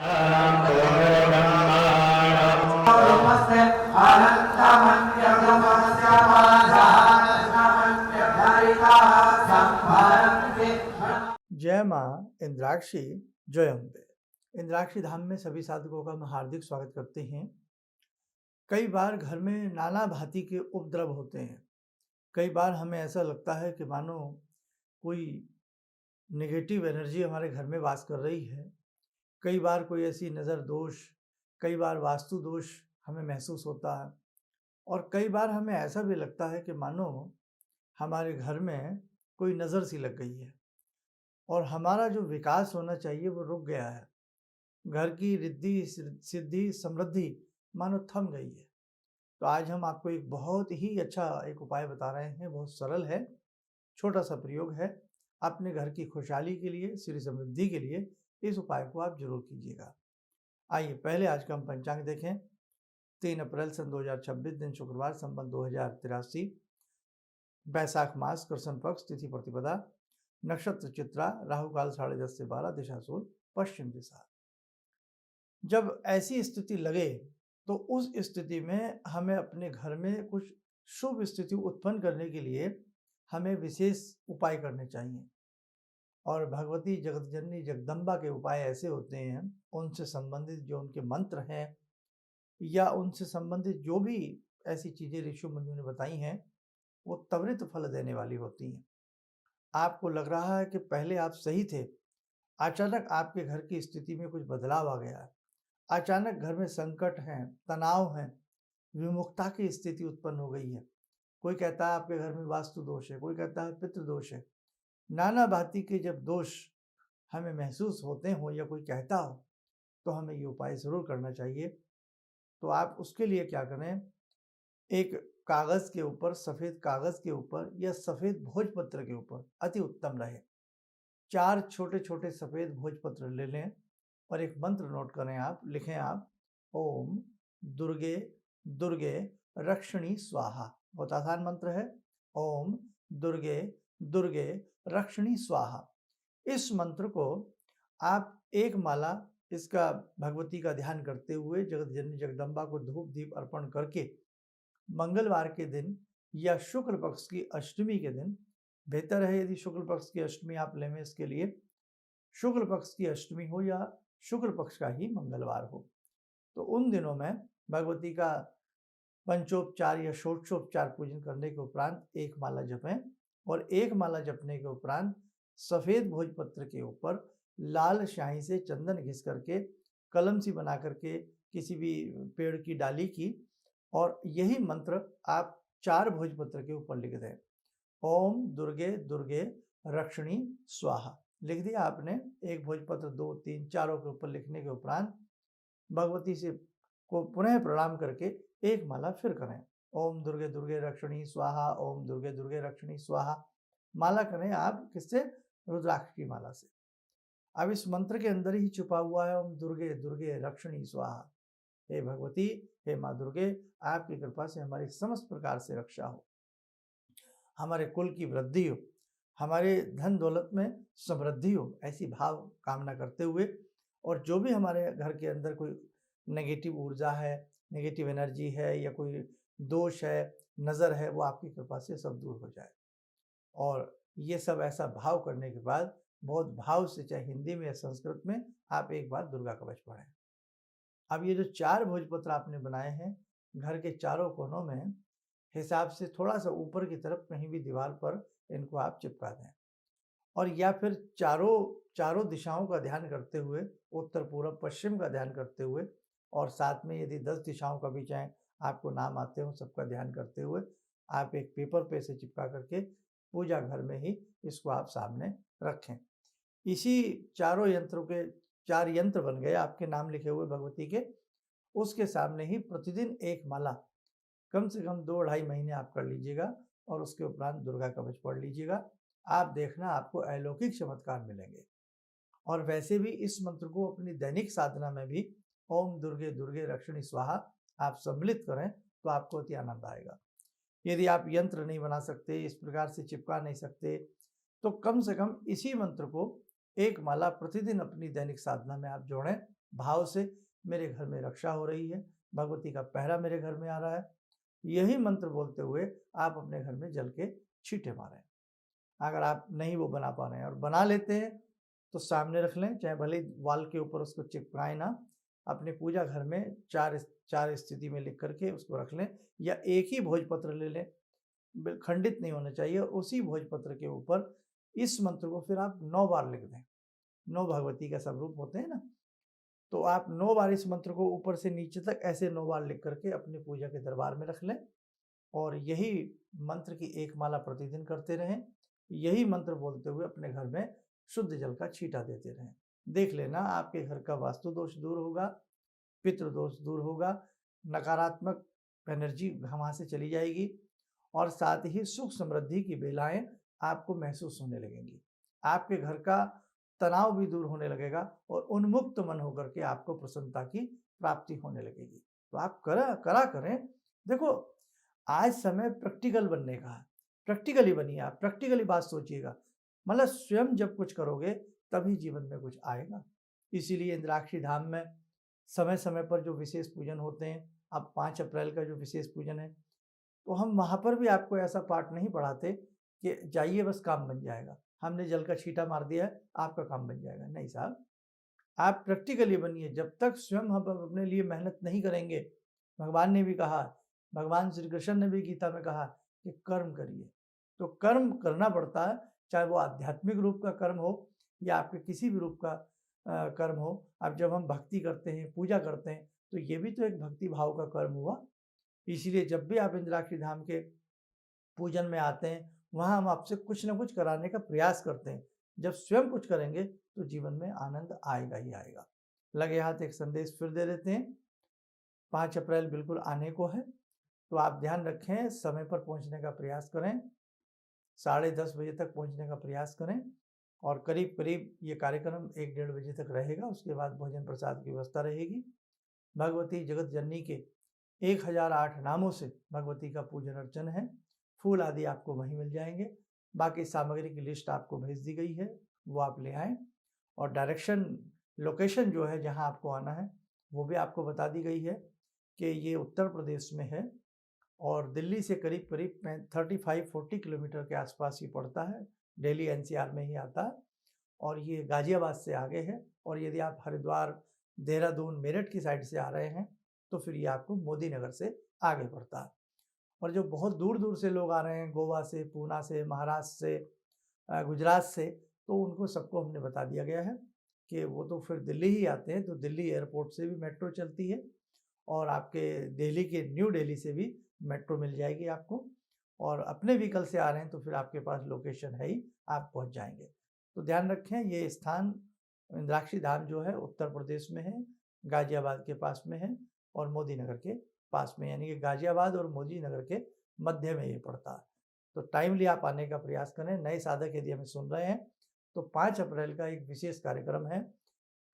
जय माँ इंद्राक्षी जय अम्बे। इंद्राक्षी धाम में सभी साधकों का हम हार्दिक स्वागत करते हैं। कई बार घर में नाना भांति के उपद्रव होते हैं। कई बार हमें ऐसा लगता है कि मानो कोई नेगेटिव एनर्जी हमारे घर में वास कर रही है। कई बार कोई ऐसी नज़र दोष, कई बार वास्तु दोष हमें महसूस होता है और कई बार हमें ऐसा भी लगता है कि मानो हमारे घर में कोई नज़र सी लग गई है और हमारा जो विकास होना चाहिए वो रुक गया है। घर की रिद्धि सिद्धि समृद्धि मानो थम गई है। तो आज हम आपको एक बहुत ही अच्छा एक उपाय बता रहे हैं। बहुत सरल है, छोटा सा प्रयोग है। अपने घर की खुशहाली के लिए, श्री समृद्धि के लिए इस उपाय को आप जरूर कीजिएगा। आइए पहले आज का हम पंचांग देखें। 3 अप्रैल सन 2026 दिन शुक्रवार, संवत 2083, बैसाख मास, कृष्ण पक्ष, तिथि प्रतिपदा, नक्षत्र चित्रा, राहु काल 10:30 से 12, दिशा सूल पश्चिम दिशा। जब ऐसी स्थिति लगे तो उस स्थिति में हमें अपने घर में कुछ शुभ स्थिति उत्पन्न करने के लिए हमें विशेष उपाय करने चाहिए। और भगवती जगत जननी जगदम्बा के उपाय ऐसे होते हैं, उनसे संबंधित जो उनके मंत्र हैं या उनसे संबंधित जो भी ऐसी चीज़ें ऋषि मुनियों ने बताई हैं, वो त्वरित फल देने वाली होती हैं। आपको लग रहा है कि पहले आप सही थे, अचानक आपके घर की स्थिति में कुछ बदलाव आ गया है, अचानक घर में संकट हैं, तनाव हैं, विमुखता की स्थिति उत्पन्न हो गई है। कोई कहता है आपके घर में वास्तु दोष है, कोई कहता है पितृ दोष है। नाना भांति के जब दोष हमें महसूस होते हो या कोई कहता हो तो हमें ये उपाय ज़रूर करना चाहिए। तो आप उसके लिए क्या करें, एक कागज़ के ऊपर, सफ़ेद कागज़ के ऊपर या सफ़ेद भोजपत्र के ऊपर अति उत्तम रहे, 4 छोटे-छोटे सफ़ेद भोजपत्र ले लें और एक मंत्र नोट करें आप, लिखें आप, ओम दुर्गे दुर्गे रक्षिणी स्वाहा। बहुत आसान मंत्र है, ओम दुर्गे दुर्गे रक्षिणी स्वाहा। इस मंत्र को आप एक माला इसका भगवती का ध्यान करते हुए जगत जननी जगदम्बा को धूप दीप अर्पण करके मंगलवार के दिन या शुक्ल पक्ष की अष्टमी के दिन, बेहतर है यदि शुक्ल पक्ष की अष्टमी आप लें, इसके लिए शुक्ल पक्ष की अष्टमी हो या शुक्ल पक्ष का ही मंगलवार हो, तो उन दिनों में भगवती का पंचोपचार या षोडशोपचार पूजन करने के उपरांत एक माला जपें और एक माला जपने के उपरांत सफ़ेद भोजपत्र के ऊपर लाल स्याही से चंदन घिस करके कलम सी बना करके किसी भी पेड़ की डाली की और यही मंत्र आप 4 भोजपत्र के ऊपर लिख दें, ओम दुर्गे दुर्गे रक्षिणी स्वाहा। लिख दिया आपने, एक भोजपत्र 2, 3, चारों के ऊपर लिखने के उपरांत भगवती से को पुनः प्रणाम करके एक माला फिर करें, ओम दुर्गे दुर्गे रक्षिणी स्वाहा, ओम दुर्गे दुर्गे रक्षिणी स्वाहा। माला करें आप किससे? रुद्राक्ष की माला से। अब इस मंत्र के अंदर ही छुपा हुआ है ओम दुर्गे दुर्गे रक्षिणी स्वाहा। हे भगवती, हे माँ दुर्गे, आपकी कृपा से हमारी समस्त प्रकार से रक्षा हो, हमारे कुल की वृद्धि हो, हमारे धन दौलत में समृद्धि हो, ऐसी भाव कामना करते हुए, और जो भी हमारे घर के अंदर कोई नेगेटिव ऊर्जा है, नेगेटिव एनर्जी है या कोई दोष है, नज़र है, वो आपकी कृपा से सब दूर हो जाए। और ये सब ऐसा भाव करने के बाद बहुत भाव से, चाहे हिंदी में या संस्कृत में, आप एक बार दुर्गा कवच पढ़ें। अब ये जो 4 भोजपत्र आपने बनाए हैं, घर के चारों कोनों में हिसाब से थोड़ा सा ऊपर की तरफ कहीं भी दीवार पर इनको आप चिपका दें और या फिर चारों दिशाओं का ध्यान करते हुए, उत्तर पूर्व पश्चिम का ध्यान करते हुए, और साथ में यदि 10 दिशाओं का भी चाहे आपको नाम आते हो, सबका ध्यान करते हुए आप एक पेपर पे से चिपका करके पूजा घर में ही इसको आप सामने रखें। इसी चारों यंत्रों के 4 यंत्र बन गए आपके नाम लिखे हुए भगवती के। उसके सामने ही प्रतिदिन एक माला कम से कम 2-2.5 महीने आप कर लीजिएगा और उसके उपरांत दुर्गा कवच पढ़ लीजिएगा। आप देखना आपको अलौकिक चमत्कार मिलेंगे। और वैसे भी इस मंत्र को अपनी दैनिक साधना में भी ओम दुर्गे दुर्गे रक्षिणी स्वाहा आप सम्मिलित करें तो आपको अति आनंद आएगा। यदि आप यंत्र नहीं बना सकते, इस प्रकार से चिपका नहीं सकते, तो कम से कम इसी मंत्र को एक माला प्रतिदिन अपनी दैनिक साधना में आप जोड़ें। भाव से मेरे घर में रक्षा हो रही है, भगवती का पहरा मेरे घर में आ रहा है। यही मंत्र बोलते हुए आप अपने घर में जल के छींटे मारें। अगर आप नहीं वो बना पा रहे हैं और बना लेते हैं तो सामने रख लें, चाहे भले वॉल के ऊपर उसको चिपकाएं ना, अपने पूजा घर में चार स्थिति में लिख करके उसको रख लें, या एक ही भोजपत्र ले लें, खंडित नहीं होना चाहिए। उसी भोजपत्र के ऊपर इस मंत्र को फिर आप 9 बार लिख दें। 9 भगवती का स्वरूप होते हैं ना, तो आप 9 बार इस मंत्र को ऊपर से नीचे तक ऐसे 9 बार लिख करके अपनी पूजा के दरबार में रख लें और यही मंत्र की एक माला प्रतिदिन करते रहें। यही मंत्र बोलते हुए अपने घर में शुद्ध जल का छींटा देते रहें। देख लेना आपके घर का वास्तु दोष दूर होगा, पितृ दोष दूर होगा, नकारात्मक एनर्जी वहाँ से चली जाएगी और साथ ही सुख समृद्धि की बेलाएं आपको महसूस होने लगेंगी। आपके घर का तनाव भी दूर होने लगेगा और उन्मुक्त मन होकर के आपको प्रसन्नता की प्राप्ति होने लगेगी। तो आप करा करें। देखो, आज समय प्रैक्टिकल बनने का है, प्रैक्टिकली बनिए, आप प्रैक्टिकली बात सोचिएगा। मतलब स्वयं जब कुछ करोगे तभी जीवन में कुछ आएगा। इसीलिए इंद्राक्षी धाम में समय समय पर जो विशेष पूजन होते हैं, अब 5 अप्रैल का जो विशेष पूजन है, तो हम वहाँ पर भी आपको ऐसा पाठ नहीं पढ़ाते कि जाइए बस काम बन जाएगा, हमने जल का छींटा मार दिया है आपका काम बन जाएगा। नहीं साहब, आप प्रैक्टिकली बनिए। जब तक स्वयं हम अपने लिए मेहनत नहीं करेंगे, भगवान ने भी कहा, भगवान श्री कृष्ण ने भी गीता में कहा कि कर्म करिए। तो कर्म करना पड़ता है, चाहे वो आध्यात्मिक रूप का कर्म हो या आपके किसी भी रूप का कर्म हो। अब जब हम भक्ति करते हैं, पूजा करते हैं, तो ये भी तो एक भक्ति भाव का कर्म हुआ। इसीलिए जब भी आप इंद्राक्षी धाम के पूजन में आते हैं, वहाँ हम आपसे कुछ ना कुछ कराने का प्रयास करते हैं। जब स्वयं कुछ करेंगे तो जीवन में आनंद आएगा ही आएगा। लगे हाथ एक संदेश फिर दे देते हैं। 5 अप्रैल बिल्कुल आने को है, तो आप ध्यान रखें, समय पर पहुंचने का प्रयास करें, 10:30 बजे तक पहुंचने का प्रयास करें और करीब करीब ये कार्यक्रम 1-1:30 बजे तक रहेगा। उसके बाद भोजन प्रसाद की व्यवस्था रहेगी। भगवती जगत जननी के 1008 नामों से भगवती का पूजन अर्चन है। फूल आदि आपको वहीं मिल जाएंगे। बाकी सामग्री की लिस्ट आपको भेज दी गई है, वो आप ले आएँ और डायरेक्शन, लोकेशन जो है जहां आपको आना है वो भी आपको बता दी गई है कि ये उत्तर प्रदेश में है और दिल्ली से करीब करीब 35-40 किलोमीटर के आसपास ही पड़ता है। दिल्ली एनसीआर में ही आता है और ये गाजियाबाद से आगे है। और यदि आप हरिद्वार, देहरादून, मेरठ की साइड से आ रहे हैं तो फिर ये आपको मोदी नगर से आगे पड़ता है। और जो बहुत दूर दूर से लोग आ रहे हैं, गोवा से, पूना से, महाराष्ट्र से, गुजरात से, तो उनको सबको हमने बता दिया गया है कि वो तो फिर दिल्ली ही आते हैं। तो दिल्ली एयरपोर्ट से भी मेट्रो चलती है और आपके दिल्ली के न्यू दिल्ली से भी मेट्रो मिल जाएगी आपको। और अपने व्हीकल से आ रहे हैं तो फिर आपके पास लोकेशन है ही, आप पहुंच जाएंगे। तो ध्यान रखें, ये स्थान इंद्राक्षी धाम जो है उत्तर प्रदेश में है, गाजियाबाद के पास में है और मोदी नगर के पास में, यानी कि गाजियाबाद और मोदी नगर के मध्य में ये पड़ता है। तो टाइमली आप आने का प्रयास करें। नए साधक यदि हमें सुन रहे हैं तो 5 अप्रैल का एक विशेष कार्यक्रम है,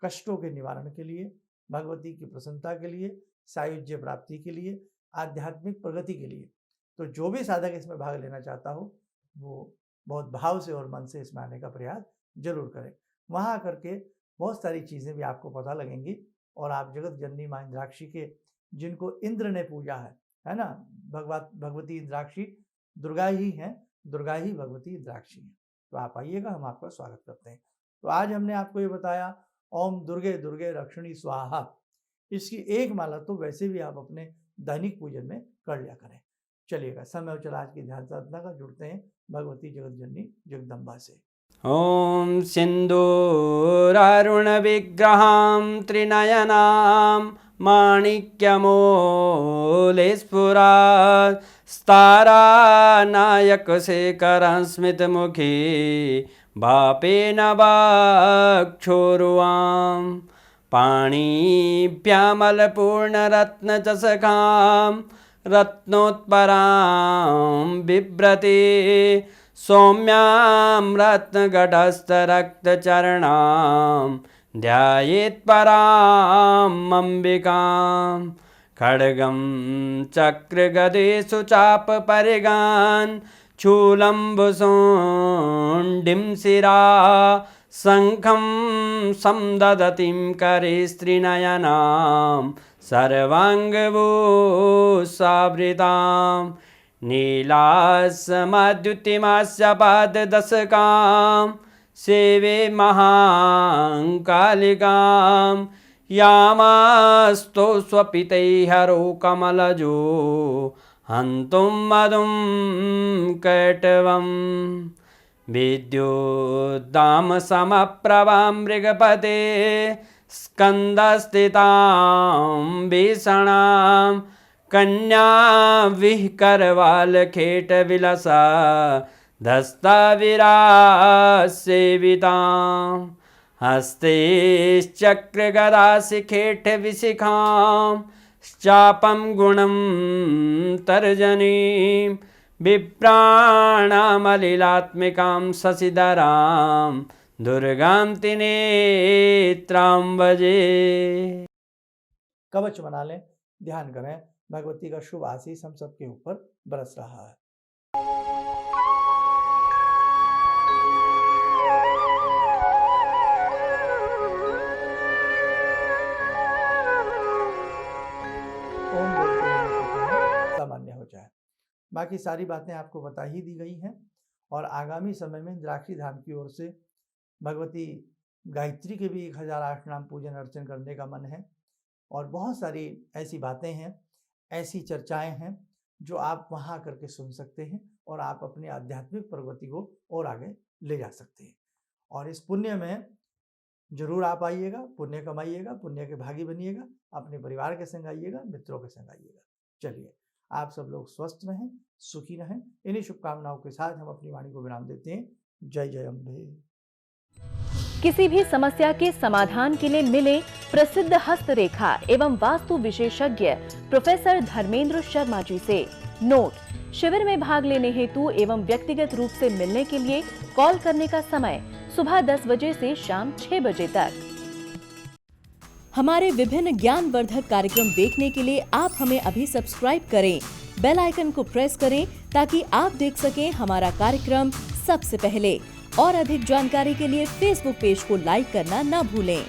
कष्टों के निवारण के लिए, भगवती की प्रसन्नता के लिए, सायुज्य प्राप्ति के लिए, आध्यात्मिक प्रगति के लिए। तो जो भी साधक इसमें भाग लेना चाहता हो वो बहुत भाव से और मन से इसमें आने का प्रयास जरूर करें। वहाँ करके बहुत सारी चीज़ें भी आपको पता लगेंगी और आप जगत जननी माँ इंद्राक्षी के, जिनको इंद्र ने पूजा है ना, भगवती इंद्राक्षी दुर्गा ही हैं, दुर्गा ही भगवती इंद्राक्षी हैं। तो आप आइएगा, हम आपका स्वागत करते हैं। तो आज हमने आपको ये बताया ओम दुर्गे दुर्गे रक्षिणी स्वाहा। इसकी एक माला तो वैसे भी आप अपने दैनिक पूजन में कर लिया करें। चलिएगा, समय और चला आज की ध्यान साधना का जुड़ते हैं भगवती जगत जननी जगदम्बा से। ॐ सिन्दूरारुणविग्रहां त्रिनयनां माणिक्यमूलस्फुरात् स्तारानायकशेखरं स्मितमुखी वापेन वक्षोरुवां पाणिभ्यामलपूर्णरत्नचषकां रत्नोत्परां बिभ्रति सौम्यां रत्नगटस्थरक्तचरणां ध्यायेत्पराम् अम्बिकां खड्गं चक्रगदेषु चापपरिगान् शूलम्बुशुण्डिं शिरा शङ्खं संदधतीं करे स्त्रीनयनां सर्वाङ्गभूषावृतां नीलासमद्युतिमास्य पाददशकां सेवे महाकालिकां यामास्तो स्वपितैहरो कमलजो हन्तुं मधुं कैटवम् विद्युद्दाम समप्रभां मृगपते स्कन्दस्थितां भीषणां कन्या विहकरवालखेटविलसा धस्ताविरासेवितां हस्तैश्चक्रगदाशिखेटविशिखां चापं गुणं तर्जनीं विप्राणामलिलात्मिकां शशिधरां दुर्गां त्रिनेत्रां भजे। कवच बना लें, ध्यान करें, भगवती का शुभ आशीष हम सबके ऊपर बरस रहा है। ओम सामान्य हो जाए। बाकी सारी बातें आपको बता ही दी गई हैं और आगामी समय में इंद्राक्षी धाम की ओर से भगवती गायत्री के भी 1008 नाम पूजन अर्चन करने का मन है और बहुत सारी ऐसी बातें हैं, ऐसी चर्चाएं हैं जो आप वहाँ करके सुन सकते हैं और आप अपने आध्यात्मिक प्रगति को और आगे ले जा सकते हैं। और इस पुण्य में जरूर आप आइएगा, पुण्य कमाइएगा, पुण्य के भागी बनिएगा, अपने परिवार के संग आइएगा, मित्रों के संग आइएगा। चलिए, आप सब लोग स्वस्थ रहें, सुखी रहें। इन्हीं शुभकामनाओं के साथ हम अपनी वाणी को विराम देते हैं। जय जय अम्बे। किसी भी समस्या के समाधान के लिए मिले प्रसिद्ध हस्तरेखा एवं वास्तु विशेषज्ञ प्रोफेसर धर्मेंद्र शर्मा जी से। नोट: शिविर में भाग लेने हेतु एवं व्यक्तिगत रूप से मिलने के लिए कॉल करने का समय सुबह 10 बजे से शाम 6 बजे तक। हमारे विभिन्न ज्ञानवर्धक कार्यक्रम देखने के लिए आप हमें अभी सब्सक्राइब करें, बेल आइकन को प्रेस करें ताकि आप देख सकें हमारा कार्यक्रम सबसे पहले। और अधिक जानकारी के लिए फेसबुक पेज को लाइक करना न भूलें।